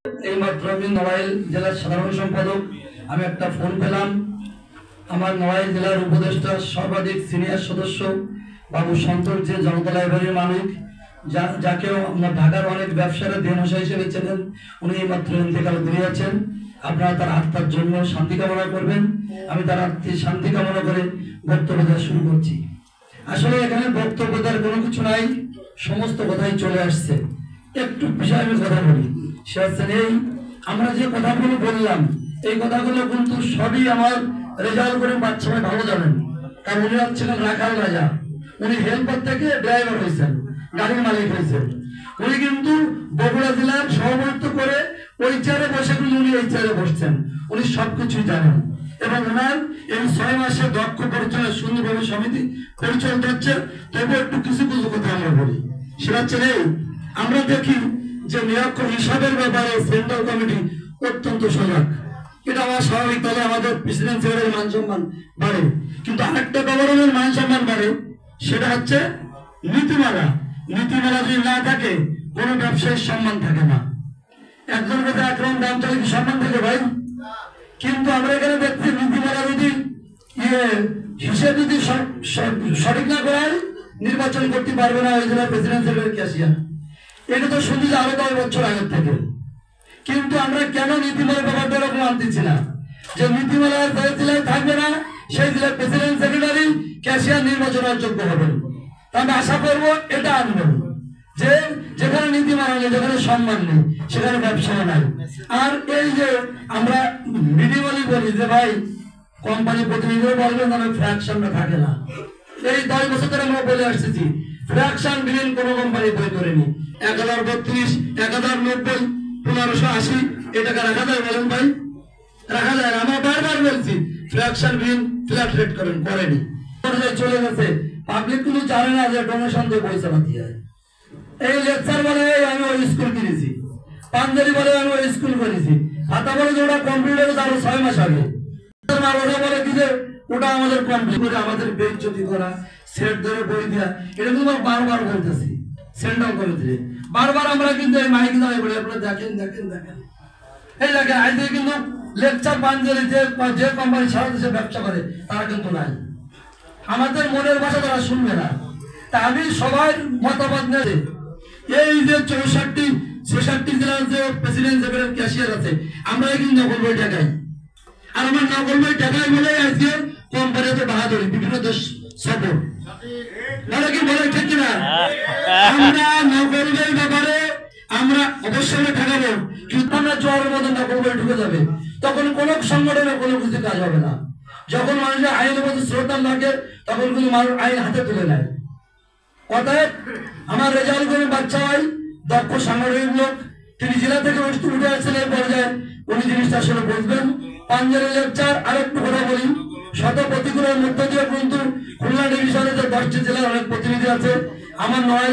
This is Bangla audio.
এইমাত্র আমি নড়াইল জেলার সাধারণ সম্পাদক আমি একটা ফোন পেলাম। আমার নড়াইল জেলার উপদেষ্টা সর্বাধিক সিনিয়র সদস্য বাবু সন্তোষ, যে জনতা লাইব্রেরির মালিক, যাকেও আমরা ঢাকার অনেক ব্যবসায়ীরা দেহমশা হিসেবে চেনেন, উনি এইমাত্র ইন্তেকাল করিয়াছেন। আপনারা তার আত্মার জন্য শান্তি কামনা করবেন। আমি তার আত্মার শান্তি কামনা করে বক্তব্য দেওয়া শুরু করছি। আসলে এখানে বক্তব্য দেওয়ার কোনো কিছু নাই, সমস্ত কথাই চলে আসছে। একটু বিষয় আমি কথা বলি, সে হচ্ছে এই আমরা যে কথাগুলো বললাম, এই কথাগুলো কিন্তু সবই আমার রেজাল্ট করে বাচ্চা ভাই ভালো জানেন। কারণ উনি হচ্ছিলেন রাখাল রাজা, উনি হেল্পার থেকে ড্রাইভার হয়েছেন, গাড়ির মালিক হয়েছেন। উনি কিন্তু বগুড়া জেলার সভাপতিত্ব করে ওই চেয়ারে বসে কিন্তু উনি এই চেয়ারে বসছেন, উনি সবকিছুই জানেন। এবং ওনার এই 6 মাসে দক্ষ পরিচয় সুন্দরভাবে সমিতি পরিচালিত হচ্ছে। তবে একটু কিছু কিছু কথা আমরা বলি, সেটা হচ্ছে এই আমরা দেখি যে নিরক্ষর হিসাবের ব্যাপারে সেন্ট্রাল কমিটি অত্যন্ত সজাগ। এটা আমার স্বাভাবিক, তাহলে আমাদের প্রেসিডেন্ট সেক্রেটারির মান সম্মান বাড়ে। কিন্তু আরেকটা গভর্নমেন্টের মান সম্মান বাড়ে, সেটা হচ্ছে নীতিমালা। নীতিমালা যদি না থাকে কোনো ব্যবসায়ীর সম্মান থাকে না। একজন কাছে একরকম দাম চলে কি সম্মান থাকে ভাই? কিন্তু আমরা এখানে দেখছি নীতিমালা যদি হিসেব যদি সঠিক না করায় নির্বাচন করতে পারবে না ওই জেলার প্রেসিডেন্ট সেক্রেটারি ক্যাশিয়ার। এটা তো শুনছি যে আরো 10 বছর আগের থেকে। কিন্তু আমরা কেন নীতিমালার ব্যাপারটা এরকম আনতেছি না যে নীতিমালা যে জেলায় থাকবে না সেই জেলার প্রেসিডেন্ট সেক্রেটারি ক্যাশিয়ার নির্বাচনের যোগ্য হবেন। আমি আশা করবো এটা আনবেন যে যেখানে নীতিমালা নেই, যেখানে সম্মান নেই, সেখানে ব্যবসা নাই। আর এই যে আমরা মিনিমালি বলি যে ভাই কোম্পানি প্রতিনিধিও বলবেন আমি ফ্র্যাকশনটা থাকে না। এই 10 বছর ধরে আমরা বলে আসতেছি ফ্র্যাকশন বিলীন কোনো কোম্পানি বই করেনি। 1032, 1090, 1580 এই টাকা রাখা যায় বলেন ভাই? রাখা যায়। আমরা বারবার বলছি ফ্র্যাকশন বিলীন ফ্ল্যাট রেট করেন, করেনি। চলে গেছে, পাবলিক কিন্তু জানে না যে ডোনেশন দিয়ে পয়সা পাতি হয়। এই লেকচার বলে আমি ওই স্কুল কিনেছি, পাঞ্জাবি বলে আমি ওই স্কুল করেছি, খাতা বলে যে ওটা কমপ্লিট হয়েছে আরো 6 মাস আগে। ওটা বলে কি যে ওটা আমাদের কমপ্লিট করে আমাদের বেইজ্জতি করা, সেট ধরে বই দেওয়া, এটা কিন্তু বারবার বলতেছি সেন্ট্রাল কমিটিতে। বারবার আমরা কিন্তু এই মাইক দাঁড়িয়ে বলি আপনারা দেখেন দেখেন দেখেন। এই দেখেন আজকে কিন্তু লেকচার পাঞ্জাবি যে কোম্পানি সারা দেশে ব্যবসা করে তারা কিন্তু নাই। আমাদের মনের ভাষা তারা শুনবে না। তা আমি সবাই মতামত নিয়ে এই যে 64-66 জেলার যে প্রেসিডেন্ট সেক্রেটারি ক্যাশিয়ার আছে, আমরা কিন্তু নকল বই টাকাই। আর আমার নকল বই টাকাই বলে আজকে কোম্পানিতে বাহাদুরি বিভিন্ন দেশ সফর বলে কি বলে ঠিক কিনা? আমরা নকল বই ব্যাপারে আমরা অবশ্যই ঠেকাবো, কিন্তু আমরা জোয়ারের মতো নকল বই ঢুকে যাবে, তখন কোনো সংগঠনের কোনো কিছু কাজ হবে না। যখন মানুষের আইনের মধ্যে শ্রদ্ধা থাকে তখন কিন্তু মানুষ আইন হাতে তুলে নেয়। অতএব আমার রেজাল্ট করে বাচ্চা ভাই দক্ষ সাংগঠনিক লোক, তিনি জেলা থেকে উঠে আসছেন এই পর্যায়ে, উনি জিনিসটা আসলে বুঝবেন। পাঞ্জাবের লেকচার আরেকটু কথা বলি, শত প্রতিকূলের মধ্য দিয়ে কিন্তু খুলনা ডিভিশনে যে 10টি জেলার অনেক প্রতিনিধি আছে, আমার নয়